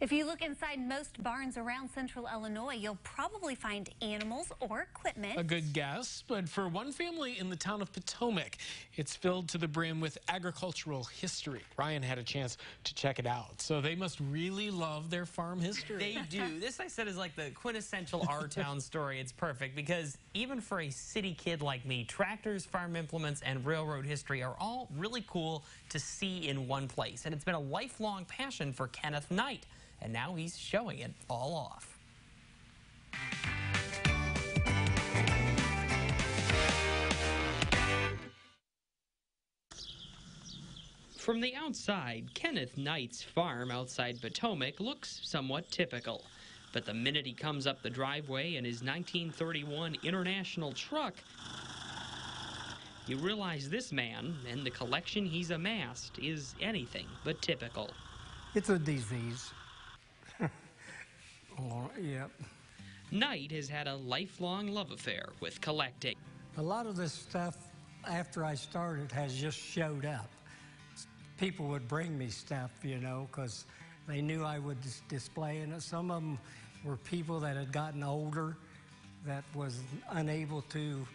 If you look inside most barns around central Illinois, you'll probably find animals or equipment. A good guess, but for one family in the town of Potomac, it's filled to the brim with agricultural history. Ryan had a chance to check it out, so they must really love their farm history. They do. This, I said, is like the quintessential our town story. It's perfect because even for a city kid like me, tractors, farm implements, and railroad history are all really cool to see in one place. And it's been a lifelong passion for Kenneth Knight. And now he's showing it all off. From the outside, Kenneth Knight's farm outside Potomac looks somewhat typical. But the minute he comes up the driveway in his 1931 International truck, you realize this man and the collection he's amassed is anything but typical. It's a disease. Oh, yep. Knight has had a lifelong love affair with collecting. A lot of this stuff, after I started, has just showed up. People would bring me stuff, you know, because they knew I would display it. Some of them were people that had gotten older that was unable to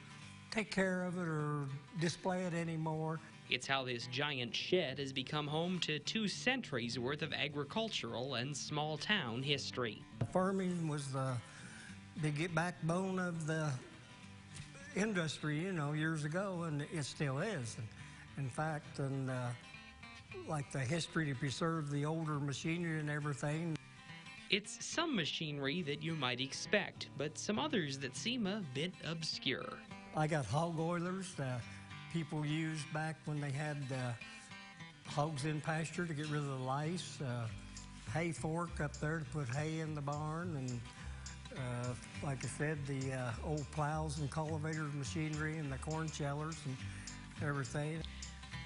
take care of it or display it anymore. It's how this giant shed has become home to 2 centuries worth of agricultural and small town history. Farming was the big backbone of the industry, you know, years ago, and it still is. In fact, like the history to preserve the older machinery and everything. It's some machinery that you might expect, but some others that seem a bit obscure. I got hog oilers that people used back when they had hogs in pasture to get rid of the lice. Hay fork up there to put hay in the barn, and like I said, the old plows and cultivators machinery and the corn shellers and everything.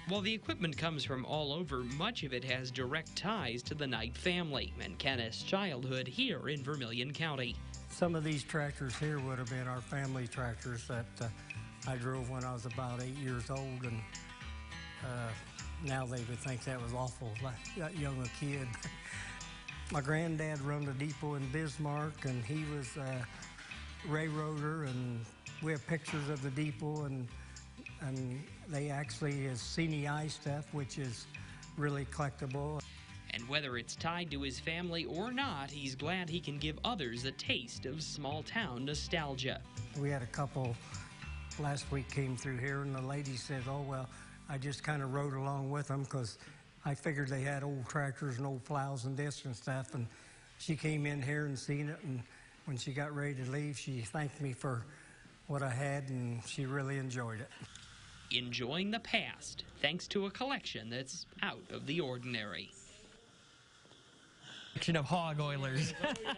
While the equipment comes from all over, much of it has direct ties to the Knight family and Kenneth's childhood here in Vermilion County. Some of these tractors here would have been our family tractors that I drove when I was about 8 years old, and now they would think that was awful, that young a kid. My granddad run the depot in Bismarck, and he was a railroader, and we have pictures of the depot, and they actually is CNI stuff, which is really collectible. And whether it's tied to his family or not, he's glad he can give others a taste of small-town nostalgia. We had a couple last week came through here, and the lady said, oh, well, I just kind of rode along with them because I figured they had old tractors and old plows and discs and stuff, and she came in here and seen it, and when she got ready to leave, she thanked me for what I had, and she really enjoyed it. Enjoying the past, thanks to a collection that's out of the ordinary. Collection of hog oilers. Oh, yeah.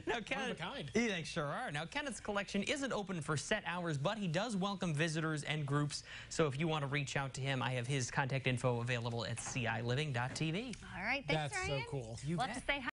Now, Kenneth, they sure are. Now, Kenneth's collection isn't open for set hours, but he does welcome visitors and groups. So if you want to reach out to him, I have his contact info available at ciliving.tv. All right, thanks, That's Ryan. so cool. Love to say hi.